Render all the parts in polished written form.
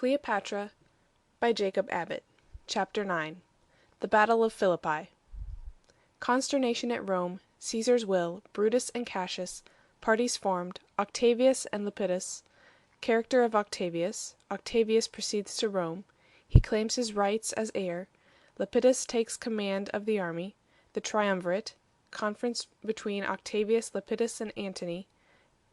Cleopatra by Jacob Abbott. Chapter 9. The Battle of Philippi. Consternation at Rome. Caesar's will. Brutus and Cassius. Parties formed. Octavius and Lepidus. Character of Octavius. Octavius proceeds to Rome. He claims his rights as heir. Lepidus takes command of the army. The Triumvirate. Conference between Octavius, Lepidus, and Antony.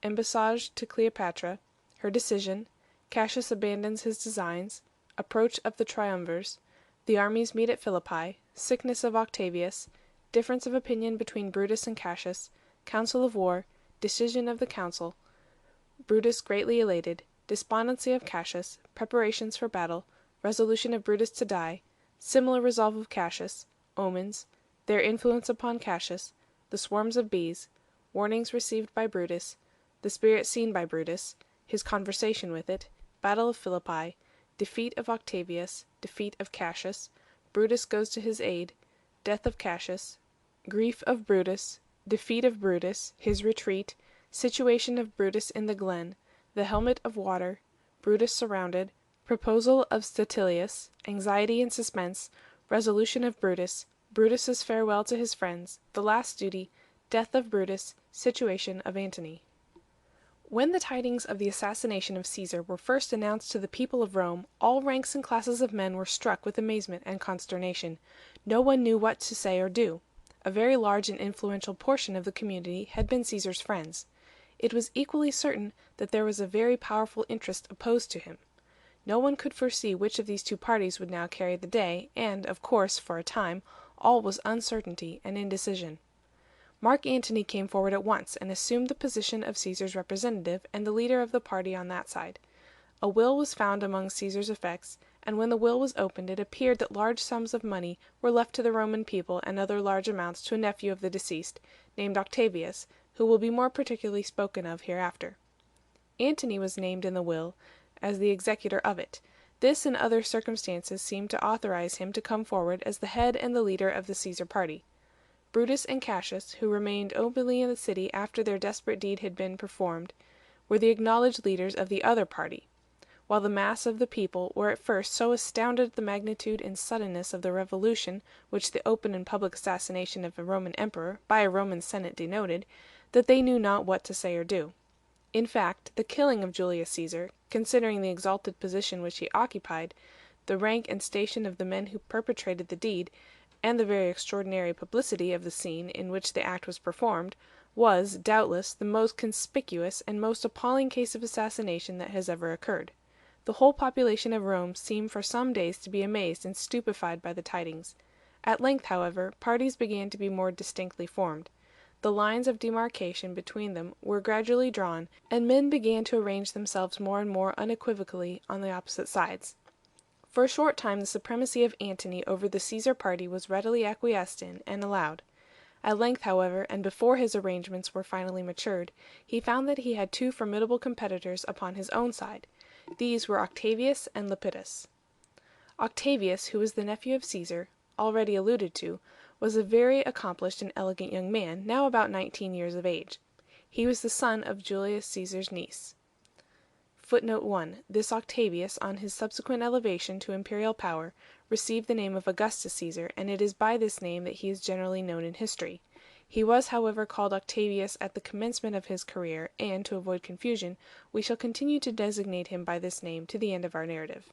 Embassage to Cleopatra. Her decision. Cassius abandons his designs. Approach of the triumvirs. The armies meet at Philippi. Sickness of Octavius. Difference of opinion between Brutus and Cassius. Council of war. Decision of the council. Brutus greatly elated. Despondency of Cassius. Preparations for battle. Resolution of Brutus to die. Similar resolve of Cassius. Omens. Their influence upon Cassius. The swarms of bees. Warnings received by Brutus. The spirit seen by Brutus. His conversation with it. Battle of Philippi. Defeat of Octavius. Defeat of Cassius. Brutus goes to his aid. Death of Cassius. Grief of Brutus. Defeat of Brutus. His retreat. Situation of Brutus in the glen. The helmet of water. Brutus surrounded. Proposal of Statilius. Anxiety and suspense. Resolution of Brutus. Brutus's farewell to his friends. The last duty. Death of Brutus. Situation of Antony. When the tidings of the assassination of Caesar were first announced to the people of Rome, all ranks and classes of men were struck with amazement and consternation. No one knew what to say or do. A very large and influential portion of the community had been Caesar's friends. It was equally certain that there was a very powerful interest opposed to him. No one could foresee which of these two parties would now carry the day, and, of course, for a time, all was uncertainty and indecision. Mark Antony came forward at once, and assumed the position of Caesar's representative and the leader of the party on that side. A will was found among Caesar's effects, and when the will was opened it appeared that large sums of money were left to the Roman people and other large amounts to a nephew of the deceased, named Octavius, who will be more particularly spoken of hereafter. Antony was named in the will as the executor of it. This and other circumstances seemed to authorize him to come forward as the head and the leader of the Caesar party. Brutus and Cassius, who remained openly in the city after their desperate deed had been performed, were the acknowledged leaders of the other party, while the mass of the people were at first so astounded at the magnitude and suddenness of the revolution which the open and public assassination of a Roman emperor by a Roman senate denoted, that they knew not what to say or do. In fact, the killing of Julius Caesar, considering the exalted position which he occupied, the rank and station of the men who perpetrated the deed, and the very extraordinary publicity of the scene in which the act was performed, was, doubtless, the most conspicuous and most appalling case of assassination that has ever occurred. The whole population of Rome seemed for some days to be amazed and stupefied by the tidings. At length, however, parties began to be more distinctly formed. The lines of demarcation between them were gradually drawn, and men began to arrange themselves more and more unequivocally on the opposite sides. For a short time the supremacy of Antony over the Caesar party was readily acquiesced in and allowed. At length, however, and before his arrangements were finally matured, he found that he had two formidable competitors upon his own side. These were Octavius and Lepidus. Octavius, who was the nephew of Caesar, already alluded to, was a very accomplished and elegant young man, now about 19 years of age. He was the son of Julius Caesar's niece. Footnote 1. This Octavius, on his subsequent elevation to imperial power, received the name of Augustus Caesar, and it is by this name that he is generally known in history. He was, however, called Octavius at the commencement of his career, and, to avoid confusion, we shall continue to designate him by this name to the end of our narrative.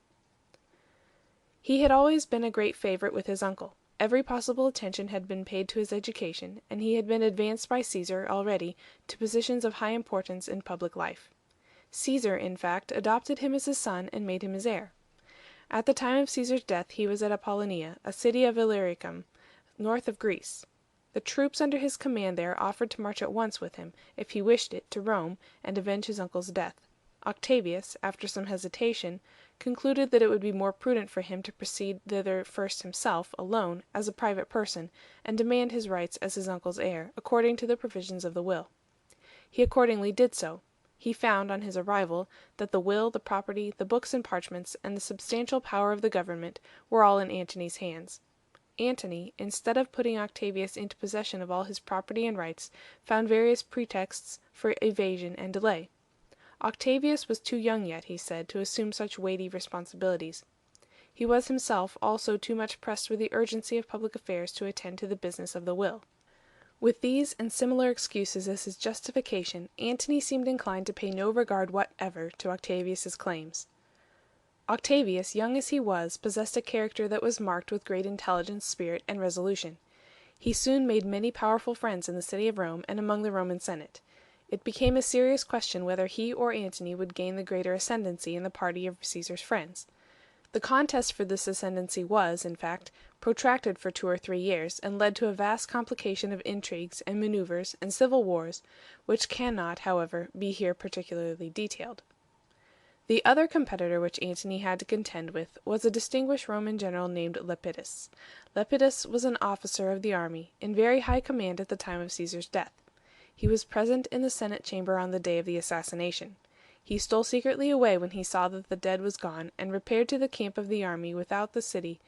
He had always been a great favorite with his uncle. Every possible attention had been paid to his education, and he had been advanced by Caesar already to positions of high importance in public life. Caesar, in fact, adopted him as his son and made him his heir. At the time of Caesar's death he was at Apollonia, a city of Illyricum, north of Greece. The troops under his command there offered to march at once with him, if he wished it, to Rome, and avenge his uncle's death. Octavius, after some hesitation, concluded that it would be more prudent for him to proceed thither first himself, alone, as a private person, and demand his rights as his uncle's heir, according to the provisions of the will. He accordingly did so. He found, on his arrival, that the will, the property, the books and parchments, and the substantial power of the government were all in Antony's hands. Antony, instead of putting Octavius into possession of all his property and rights, found various pretexts for evasion and delay. Octavius was too young yet, he said, to assume such weighty responsibilities. He was himself also too much pressed with the urgency of public affairs to attend to the business of the will. With these and similar excuses as his justification, Antony seemed inclined to pay no regard whatever to Octavius's claims. Octavius, young as he was, possessed a character that was marked with great intelligence, spirit, and resolution. He soon made many powerful friends in the city of Rome and among the Roman Senate. It became a serious question whether he or Antony would gain the greater ascendancy in the party of Caesar's friends. The contest for this ascendancy was, in fact, protracted for 2 or 3 years, and led to a vast complication of intrigues and maneuvers and civil wars, which cannot, however, be here particularly detailed. The other competitor which Antony had to contend with was a distinguished Roman general named Lepidus. Lepidus was an officer of the army, in very high command at the time of Caesar's death. He was present in the Senate chamber on the day of the assassination. He stole secretly away when he saw that the dead was gone, and repaired to the camp of the army without the city,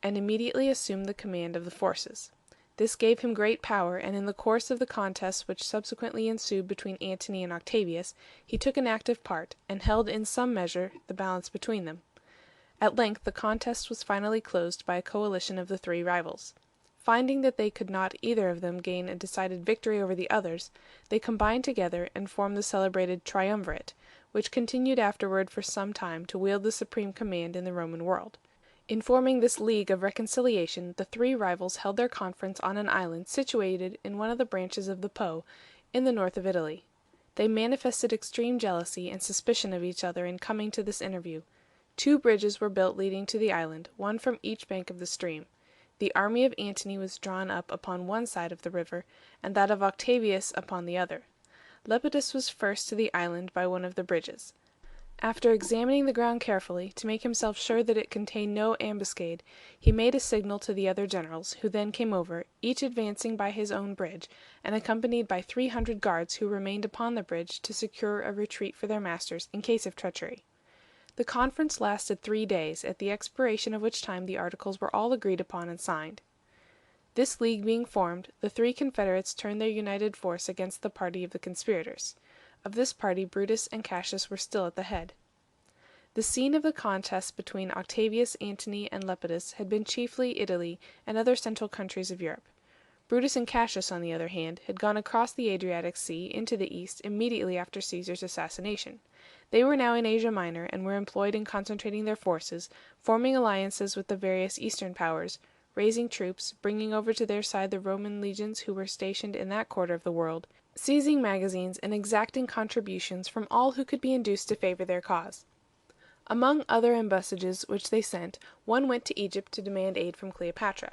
and immediately assumed the command of the forces. This gave him great power, and in the course of the contest which subsequently ensued between Antony and Octavius, he took an active part, and held in some measure the balance between them. At length the contest was finally closed by a coalition of the 3 rivals. Finding that they could not either of them gain a decided victory over the others, they combined together and formed the celebrated Triumvirate, which continued afterward for some time to wield the supreme command in the Roman world. In forming this league of reconciliation, the 3 rivals held their conference on an island situated in one of the branches of the Po, in the north of Italy. They manifested extreme jealousy and suspicion of each other in coming to this interview. 2 bridges were built leading to the island, one from each bank of the stream. The army of Antony was drawn up upon one side of the river, and that of Octavius upon the other. Lepidus was first to the island by one of the bridges. After examining the ground carefully, to make himself sure that it contained no ambuscade, he made a signal to the other generals, who then came over, each advancing by his own bridge, and accompanied by 300 guards who remained upon the bridge to secure a retreat for their masters in case of treachery. The conference lasted 3 days, at the expiration of which time the articles were all agreed upon and signed. This league being formed, the 3 confederates turned their united force against the party of the conspirators. Of this party Brutus and Cassius were still at the head. The scene of the contest between Octavius, Antony, and Lepidus had been chiefly Italy and other central countries of Europe. Brutus and Cassius, on the other hand, had gone across the Adriatic Sea into the east immediately after Caesar's assassination. They were now in Asia Minor, and were employed in concentrating their forces, forming alliances with the various eastern powers, raising troops, bringing over to their side the Roman legions who were stationed in that quarter of the world, seizing magazines, and exacting contributions from all who could be induced to favor their cause. Among other embassages which they sent, one went to Egypt to demand aid from Cleopatra.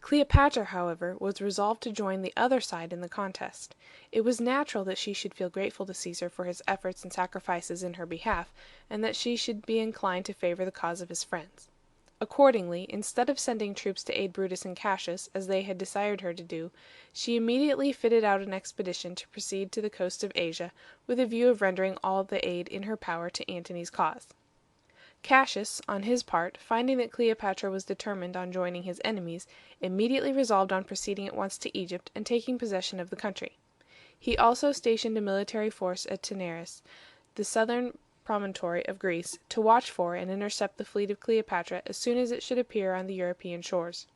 Cleopatra, however, was resolved to join the other side in the contest. It was natural that she should feel grateful to Caesar for his efforts and sacrifices in her behalf, and that she should be inclined to favor the cause of his friends. Accordingly, instead of sending troops to aid Brutus and Cassius, as they had desired her to do, she immediately fitted out an expedition to proceed to the coast of Asia, with a view of rendering all the aid in her power to Antony's cause. Cassius, on his part, finding that Cleopatra was determined on joining his enemies, immediately resolved on proceeding at once to Egypt and taking possession of the country. He also stationed a military force at Taenarus, the southern promontory of Greece, to watch for and intercept the fleet of Cleopatra as soon as it should appear on the European shores.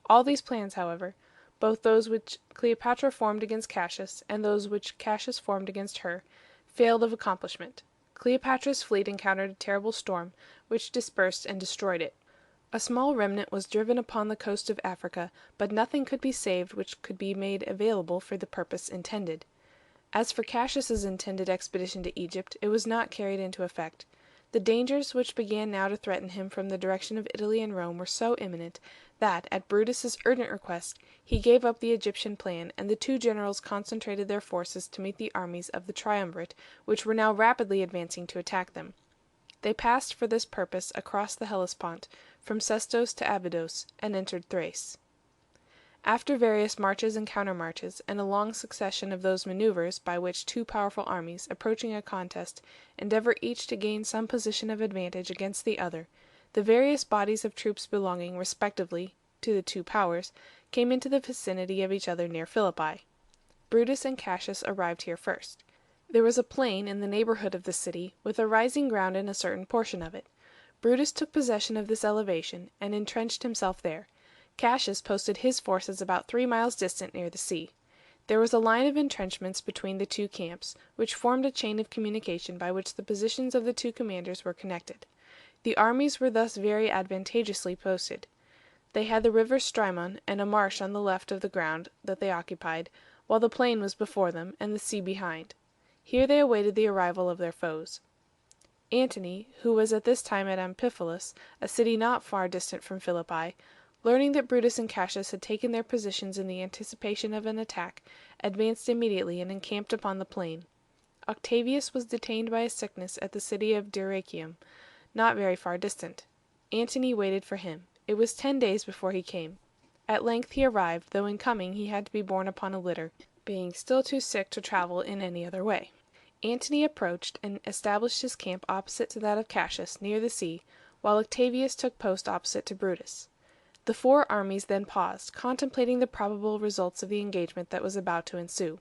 All these plans, however, both those which Cleopatra formed against Cassius and those which Cassius formed against her, failed of accomplishment. Cleopatra's fleet encountered a terrible storm, which dispersed and destroyed it. A small remnant was driven upon the coast of Africa, but nothing could be saved which could be made available for the purpose intended. As for Cassius's intended expedition to Egypt, it was not carried into effect. The dangers which began now to threaten him from the direction of Italy and Rome were so imminent, that, at Brutus's urgent request, he gave up the Egyptian plan, and the 2 generals concentrated their forces to meet the armies of the Triumvirate, which were now rapidly advancing to attack them. They passed for this purpose across the Hellespont, from Sestos to Abydos, and entered Thrace. After various marches and countermarches, and a long succession of those maneuvers by which 2 powerful armies, approaching a contest, endeavor each to gain some position of advantage against the other, the various bodies of troops belonging, respectively, to the 2 powers, came into the vicinity of each other near Philippi. Brutus and Cassius arrived here first. There was a plain in the neighborhood of the city, with a rising ground in a certain portion of it. Brutus took possession of this elevation, and entrenched himself there. Cassius posted his forces about 3 miles distant near the sea. There was a line of entrenchments between the two camps, which formed a chain of communication by which the positions of the two commanders were connected. The armies were thus very advantageously posted. They had the river Strymon and a marsh on the left of the ground that they occupied, while the plain was before them, and the sea behind. Here they awaited the arrival of their foes. Antony, who was at this time at Amphipolis, a city not far distant from Philippi, learning that Brutus and Cassius had taken their positions in the anticipation of an attack, advanced immediately and encamped upon the plain. Octavius was detained by a sickness at the city of Dyrrachium, not very far distant. Antony waited for him. It was 10 days before he came. At length he arrived, though in coming he had to be borne upon a litter, being still too sick to travel in any other way. Antony approached and established his camp opposite to that of Cassius, near the sea, while Octavius took post opposite to Brutus. The 4 armies then paused, contemplating the probable results of the engagement that was about to ensue.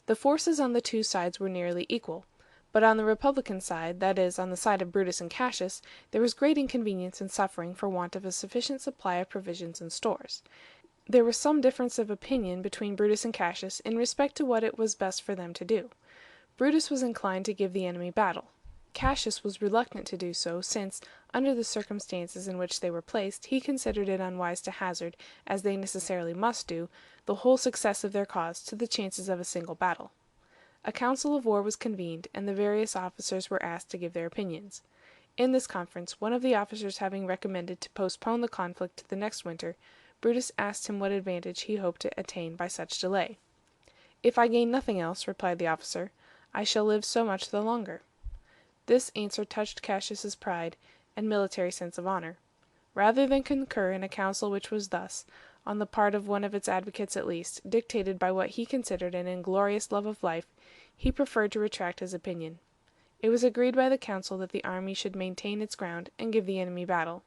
The forces on the two sides were nearly equal, but on the Republican side, that is, on the side of Brutus and Cassius, there was great inconvenience and suffering for want of a sufficient supply of provisions and stores. There was some difference of opinion between Brutus and Cassius in respect to what it was best for them to do. Brutus was inclined to give the enemy battle. Cassius was reluctant to do so, since, under the circumstances in which they were placed, he considered it unwise to hazard, as they necessarily must do, the whole success of their cause to the chances of a single battle. A council of war was convened, and the various officers were asked to give their opinions. In this conference, one of the officers having recommended to postpone the conflict to the next winter, Brutus asked him what advantage he hoped to attain by such delay. "If I gain nothing else," replied the officer, "I shall live so much the longer." This answer touched Cassius's pride and military sense of honor. Rather than concur in a counsel which was thus, on the part of one of its advocates at least, dictated by what he considered an inglorious love of life, he preferred to retract his opinion. It was agreed by the council that the army should maintain its ground and give the enemy battle.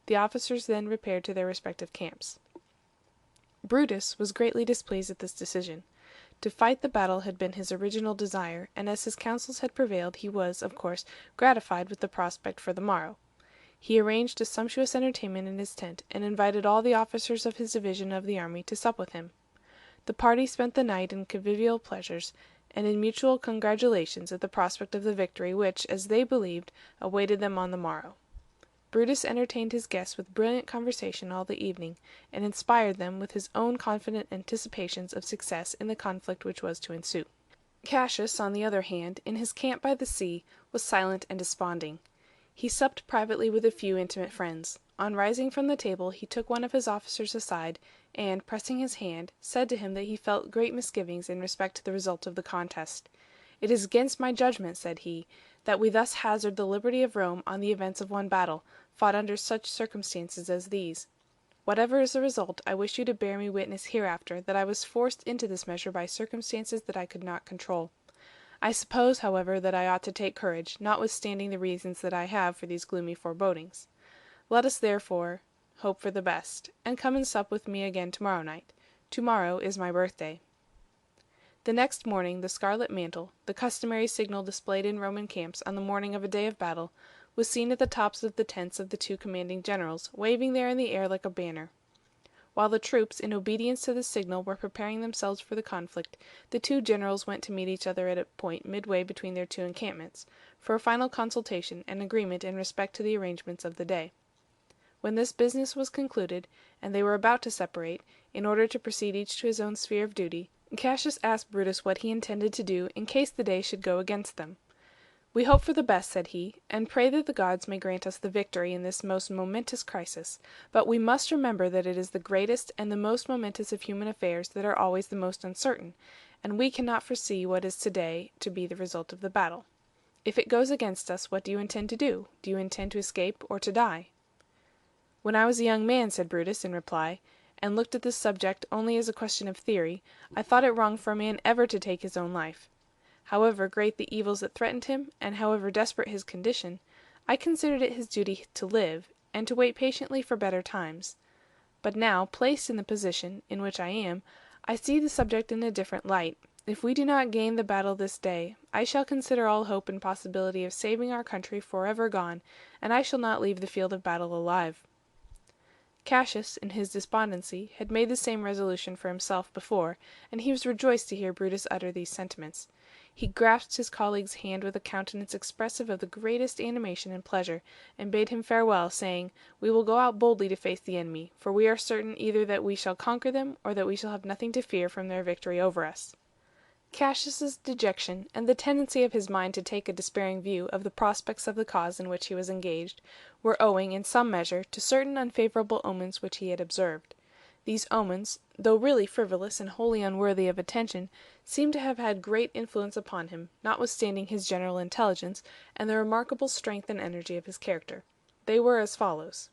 The officers then repaired to their respective camps. Brutus was greatly displeased at this decision. To fight the battle had been his original desire, and as his counsels had prevailed he was, of course, gratified with the prospect for the morrow. He arranged a sumptuous entertainment in his tent, and invited all the officers of his division of the army to sup with him. The party spent the night in convivial pleasures, and in mutual congratulations at the prospect of the victory which, as they believed, awaited them on the morrow. Brutus entertained his guests with brilliant conversation all the evening, and inspired them with his own confident anticipations of success in the conflict which was to ensue. Cassius, on the other hand, in his camp by the sea, was silent and desponding. He supped privately with a few intimate friends. On rising from the table he took one of his officers aside, and, pressing his hand, said to him that he felt great misgivings in respect to the result of the contest. "It is against my judgment," said he, "that we thus hazard the liberty of Rome on the events of one battle, fought under such circumstances as these. Whatever is the result, I wish you to bear me witness hereafter that I was forced into this measure by circumstances that I could not control. I suppose, however, that I ought to take courage, notwithstanding the reasons that I have for these gloomy forebodings. Let us, therefore, hope for the best, and come and sup with me again tomorrow night. Tomorrow is my birthday." The next morning the scarlet mantle, the customary signal displayed in Roman camps on the morning of a day of battle, was seen at the tops of the tents of the two commanding generals, waving there in the air like a banner. While the troops, in obedience to this signal, were preparing themselves for the conflict, the two generals went to meet each other at a point midway between their two encampments, for a final consultation and agreement in respect to the arrangements of the day. When this business was concluded, and they were about to separate, in order to proceed each to his own sphere of duty, Cassius asked Brutus what he intended to do in case the day should go against them. "We hope for the best," said he, "and pray that the gods may grant us the victory in this most momentous crisis. But we must remember that it is the greatest and the most momentous of human affairs that are always the most uncertain, and we cannot foresee what is today to be the result of the battle. If it goes against us, what do you intend to do? Do you intend to escape or to die?" "When I was a young man," said Brutus in reply, "and looked at this subject only as a question of theory, I thought it wrong for a man ever to take his own life. However great the evils that threatened him, and however desperate his condition, I considered it his duty to live, and to wait patiently for better times. But now, placed in the position in which I am, I see the subject in a different light. If we do not gain the battle this day, I shall consider all hope and possibility of saving our country forever gone, and I shall not leave the field of battle alive." Cassius, in his despondency, had made the same resolution for himself before, and he was rejoiced to hear Brutus utter these sentiments. He grasped his colleague's hand with a countenance expressive of the greatest animation and pleasure, and bade him farewell, saying, "We will go out boldly to face the enemy, for we are certain either that we shall conquer them, or that we shall have nothing to fear from their victory over us." Cassius's dejection, and the tendency of his mind to take a despairing view of the prospects of the cause in which he was engaged, were owing, in some measure, to certain unfavorable omens which he had observed. These omens, though really frivolous and wholly unworthy of attention, seem to have had great influence upon him, notwithstanding his general intelligence, and the remarkable strength and energy of his character. They were as follows.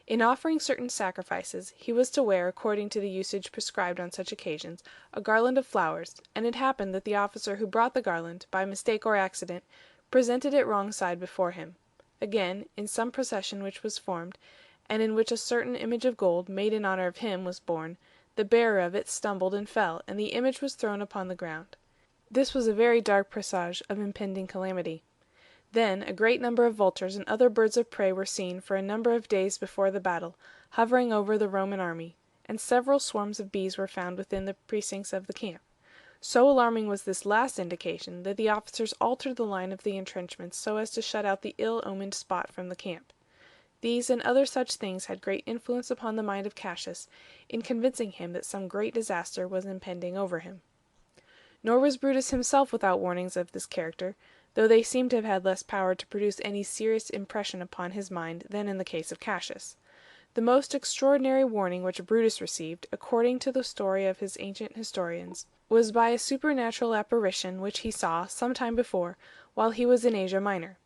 In offering certain sacrifices, he was to wear, according to the usage prescribed on such occasions, a garland of flowers, and it happened that the officer who brought the garland, by mistake or accident, presented it wrong side before him. Again, in some procession which was formed, and in which a certain image of gold, made in honor of him, was borne, the bearer of it stumbled and fell, and the image was thrown upon the ground. This was a very dark presage of impending calamity. Then a great number of vultures and other birds of prey were seen for a number of days before the battle, hovering over the Roman army, and several swarms of bees were found within the precincts of the camp. So alarming was this last indication, that the officers altered the line of the entrenchments so as to shut out the ill-omened spot from the camp. These and other such things had great influence upon the mind of Cassius, in convincing him that some great disaster was impending over him. Nor was Brutus himself without warnings of this character, though they seem to have had less power to produce any serious impression upon his mind than in the case of Cassius. The most extraordinary warning which Brutus received, according to the story of his ancient historians, was by a supernatural apparition which he saw, some time before, while he was in Asia Minor.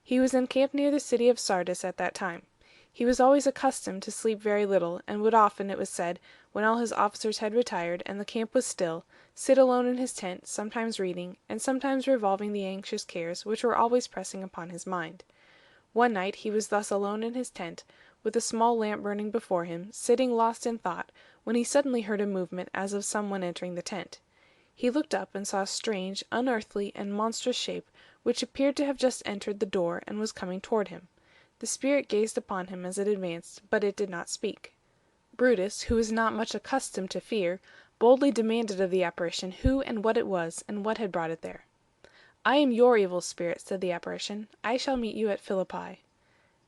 He was encamped near the city of Sardis at that time. He was always accustomed to sleep very little, and would often, it was said, when all his officers had retired, and the camp was still, sit alone in his tent, sometimes reading, and sometimes revolving the anxious cares which were always pressing upon his mind. One night he was thus alone in his tent, with a small lamp burning before him, sitting lost in thought, when he suddenly heard a movement as of some one entering the tent. He looked up and saw a strange, unearthly, and monstrous shape, which appeared to have just entered the door and was coming toward him. The spirit gazed upon him as it advanced, but it did not speak. Brutus, who was not much accustomed to fear, boldly demanded of the apparition who and what it was, and what had brought it there. "I am your evil spirit," said the apparition. "I shall meet you at Philippi."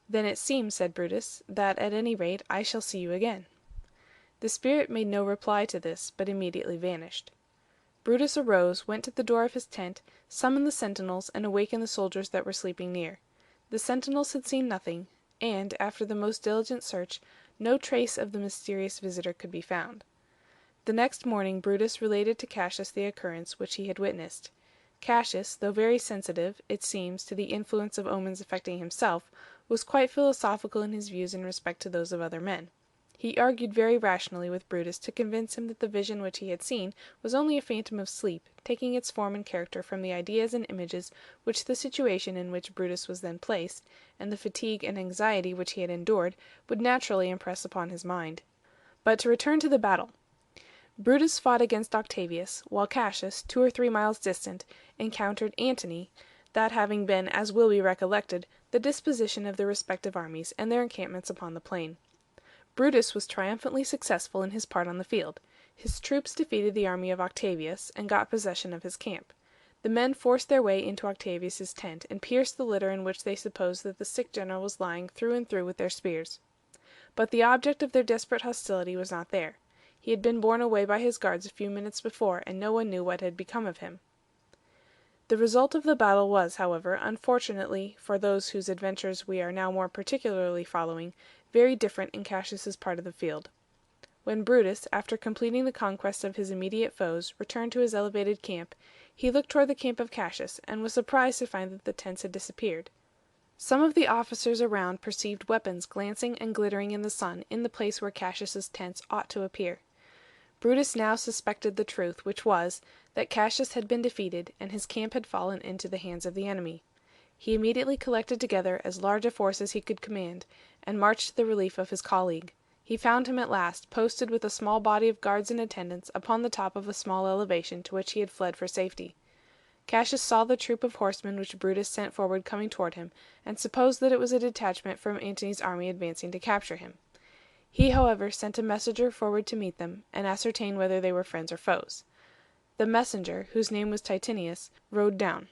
"Then it seems," said Brutus, "that at any rate I shall see you again." The spirit made no reply to this, but immediately vanished. Brutus arose, went to the door of his tent, summoned the sentinels, and awakened the soldiers that were sleeping near. The sentinels had seen nothing, and, after the most diligent search, no trace of the mysterious visitor could be found. The next morning Brutus related to Cassius the occurrence which he had witnessed. Cassius, though very sensitive, it seems, to the influence of omens affecting himself, was quite philosophical in his views in respect to those of other men. He argued very rationally with Brutus to convince him that the vision which he had seen was only a phantom of sleep, taking its form and character from the ideas and images which the situation in which Brutus was then placed, and the fatigue and anxiety which he had endured, would naturally impress upon his mind. But to return to the battle. Brutus fought against Octavius, while Cassius, 2 or 3 miles distant, encountered Antony, that having been, as will be recollected, the disposition of the respective armies, and their encampments upon the plain. Brutus was triumphantly successful in his part on the field. His troops defeated the army of Octavius, and got possession of his camp. The men forced their way into Octavius's tent, and pierced the litter in which they supposed that the sick general was lying through and through with their spears. But the object of their desperate hostility was not there. He had been borne away by his guards a few minutes before, and no one knew what had become of him. The result of the battle was, however, unfortunately for those whose adventures we are now more particularly following, very different in Cassius's part of the field. When Brutus, after completing the conquest of his immediate foes, returned to his elevated camp, he looked toward the camp of Cassius, and was surprised to find that the tents had disappeared. Some of the officers around perceived weapons glancing and glittering in the sun in the place where Cassius's tents ought to appear. Brutus now suspected the truth, which was, that Cassius had been defeated, and his camp had fallen into the hands of the enemy. He immediately collected together as large a force as he could command, and marched to the relief of his colleague. He found him at last, posted with a small body of guards and attendants upon the top of a small elevation to which he had fled for safety. Cassius saw the troop of horsemen which Brutus sent forward coming toward him, and supposed that it was a detachment from Antony's army advancing to capture him. He, however, sent a messenger forward to meet them, and ascertain whether they were friends or foes. The messenger, whose name was Titinius, rode down.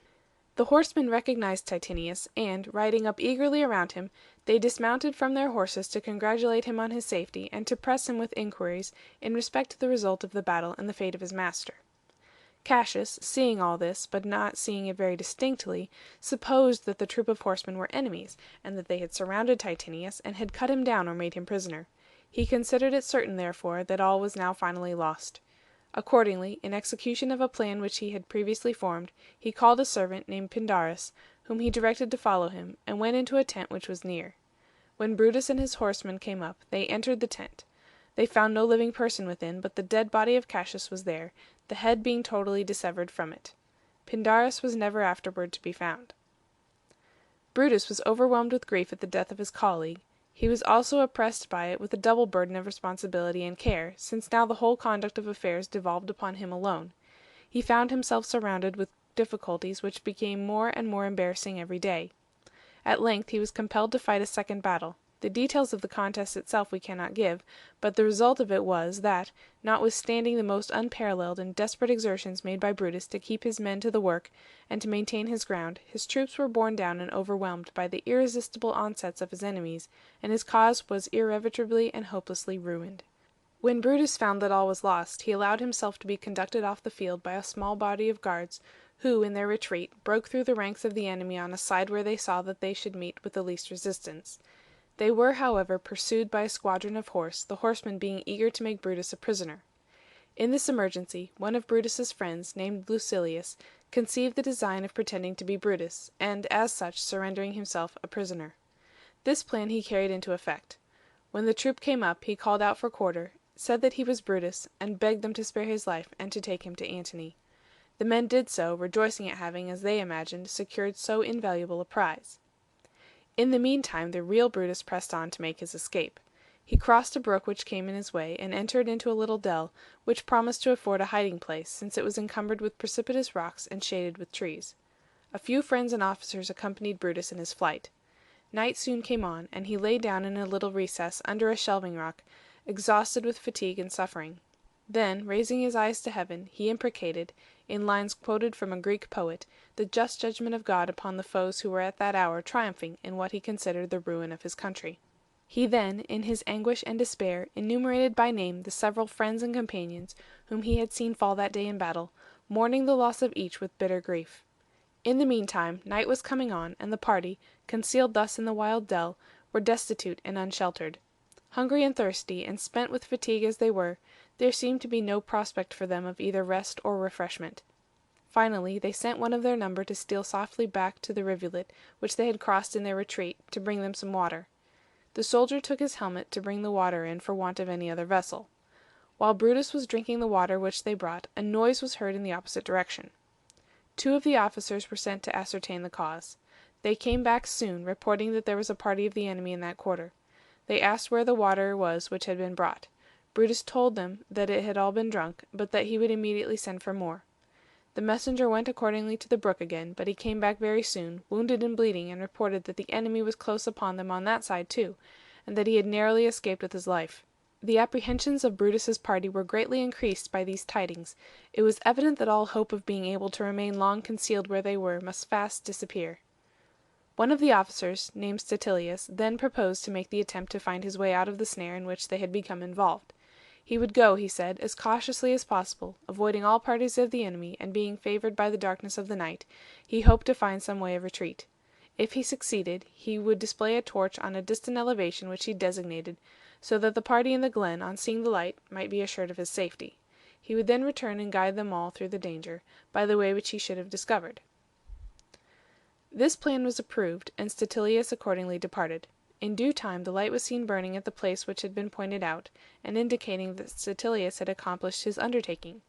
The horsemen recognized Titinius, and, riding up eagerly around him, they dismounted from their horses to congratulate him on his safety, and to press him with inquiries in respect to the result of the battle and the fate of his master. Cassius, seeing all this, but not seeing it very distinctly, supposed that the troop of horsemen were enemies, and that they had surrounded Titinius, and had cut him down or made him prisoner. He considered it certain, therefore, that all was now finally lost. Accordingly, in execution of a plan which he had previously formed, he called a servant named Pindarus, whom he directed to follow him, and went into a tent which was near. When Brutus and his horsemen came up, they entered the tent. They found no living person within, but the dead body of Cassius was there, the head being totally dissevered from it. Pindarus was never afterward to be found. Brutus was overwhelmed with grief at the death of his colleague. He was also oppressed by it with a double burden of responsibility and care, since now the whole conduct of affairs devolved upon him alone. He found himself surrounded with difficulties which became more and more embarrassing every day. At length he was compelled to fight a second battle. The details of the contest itself we cannot give, but the result of it was that, notwithstanding the most unparalleled and desperate exertions made by Brutus to keep his men to the work and to maintain his ground, his troops were borne down and overwhelmed by the irresistible onsets of his enemies, and his cause was irretrievably and hopelessly ruined. When Brutus found that all was lost, he allowed himself to be conducted off the field by a small body of guards, who, in their retreat, broke through the ranks of the enemy on a side where they saw that they should meet with the least resistance. They were, however, pursued by a squadron of horse, the horsemen being eager to make Brutus a prisoner. In this emergency, one of Brutus's friends, named Lucilius, conceived the design of pretending to be Brutus, and, as such, surrendering himself a prisoner. This plan he carried into effect. When the troop came up, he called out for quarter, said that he was Brutus, and begged them to spare his life and to take him to Antony. The men did so, rejoicing at having, as they imagined, secured so invaluable a prize. In the meantime the real Brutus pressed on to make his escape. He crossed a brook which came in his way, and entered into a little dell, which promised to afford a hiding place, since it was encumbered with precipitous rocks and shaded with trees. A few friends and officers accompanied Brutus in his flight. Night soon came on, and he lay down in a little recess under a shelving rock, exhausted with fatigue and suffering. Then, raising his eyes to heaven, he imprecated, in lines quoted from a Greek poet, the just judgment of God upon the foes who were at that hour triumphing in what he considered the ruin of his country. He then, in his anguish and despair, enumerated by name the several friends and companions whom he had seen fall that day in battle, mourning the loss of each with bitter grief. In the meantime, night was coming on, and the party, concealed thus in the wild dell, were destitute and unsheltered. Hungry and thirsty, and spent with fatigue as they were, there seemed to be no prospect for them of either rest or refreshment. Finally, they sent one of their number to steal softly back to the rivulet which they had crossed in their retreat, to bring them some water. The soldier took his helmet to bring the water in for want of any other vessel. While Brutus was drinking the water which they brought, a noise was heard in the opposite direction. Two of the officers were sent to ascertain the cause. They came back soon, reporting that there was a party of the enemy in that quarter. They asked where the water was which had been brought. Brutus told them that it had all been drunk, but that he would immediately send for more. The messenger went accordingly to the brook again, but he came back very soon, wounded and bleeding, and reported that the enemy was close upon them on that side too, and that he had narrowly escaped with his life. The apprehensions of Brutus's party were greatly increased by these tidings. It was evident that all hope of being able to remain long concealed where they were must fast disappear. One of the officers, named Statilius, then proposed to make the attempt to find his way out of the snare in which they had become involved. He would go, he said, as cautiously as possible, avoiding all parties of the enemy, and being favored by the darkness of the night, he hoped to find some way of retreat. If he succeeded, he would display a torch on a distant elevation which he designated, so that the party in the glen, on seeing the light, might be assured of his safety. He would then return and guide them all through the danger, by the way which he should have discovered. This plan was approved, and Statilius accordingly departed. In due time the light was seen burning at the place which had been pointed out, and indicating that Statilius had accomplished his undertaking.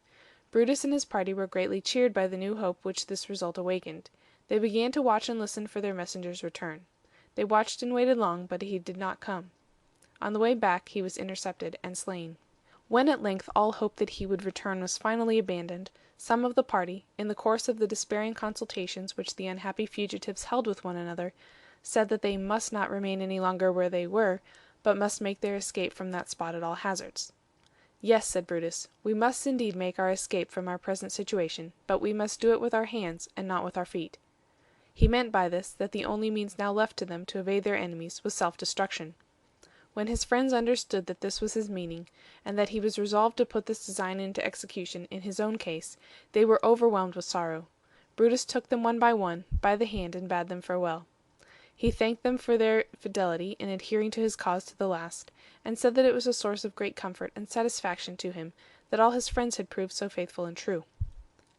Brutus and his party were greatly cheered by the new hope which this result awakened. They began to watch and listen for their messenger's return. They watched and waited long, but he did not come. On the way back he was intercepted and slain. When at length all hope that he would return was finally abandoned, some of the party, in the course of the despairing consultations which the unhappy fugitives held with one another, said that they must not remain any longer where they were, but must make their escape from that spot at all hazards. "Yes," said Brutus, "we must indeed make our escape from our present situation, but we must do it with our hands, and not with our feet." He meant by this that the only means now left to them to evade their enemies was self-destruction. When his friends understood that this was his meaning, and that he was resolved to put this design into execution in his own case, they were overwhelmed with sorrow. Brutus took them one by the hand and bade them farewell. He thanked them for their fidelity in adhering to his cause to the last, and said that it was a source of great comfort and satisfaction to him that all his friends had proved so faithful and true.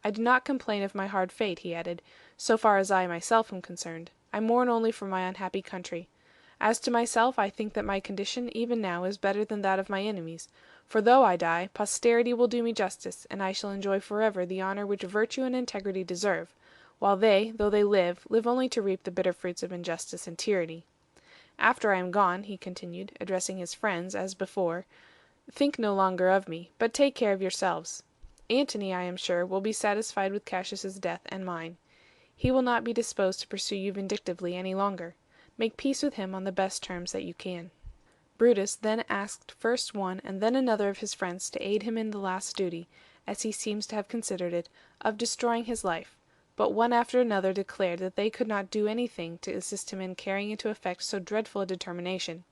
"I do not complain of my hard fate," he added, "so far as I myself am concerned. I mourn only for my unhappy country. As to myself, I think that my condition even now is better than that of my enemies, for though I die, posterity will do me justice, and I shall enjoy forever the honor which virtue and integrity deserve, while they, though they live only to reap the bitter fruits of injustice and tyranny. After I am gone," he continued, addressing his friends, as before, "think no longer of me, but take care of yourselves. Antony, I am sure, will be satisfied with Cassius's death and mine. He will not be disposed to pursue you vindictively any longer. Make peace with him on the best terms that you can." Brutus then asked first one and then another of his friends to aid him in the last duty, as he seems to have considered it, of destroying his life, but one after another declared that they could not do anything to assist him in carrying into effect so dreadful a determination.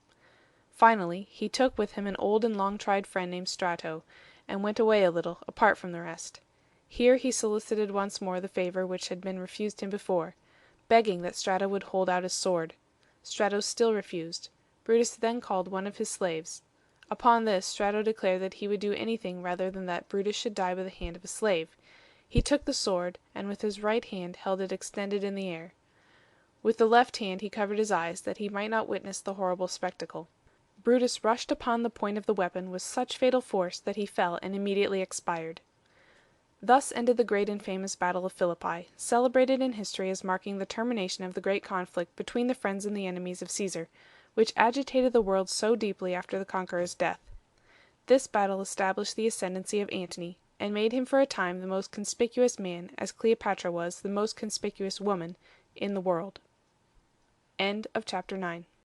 Finally, he took with him an old and long-tried friend named Strato, and went away a little, apart from the rest. Here he solicited once more the favor which had been refused him before, begging that Strato would hold out his sword. Strato still refused. Brutus then called one of his slaves. Upon this, Strato declared that he would do anything rather than that Brutus should die by the hand of a slave. He took the sword, and with his right hand held it extended in the air. With the left hand he covered his eyes, that he might not witness the horrible spectacle. Brutus rushed upon the point of the weapon with such fatal force that he fell and immediately expired. Thus ended the great and famous battle of Philippi, celebrated in history as marking the termination of the great conflict between the friends and the enemies of Caesar, which agitated the world so deeply after the conqueror's death. This battle established the ascendancy of Antony, and made him for a time the most conspicuous man, as Cleopatra was the most conspicuous woman, in the world. End of chapter 9.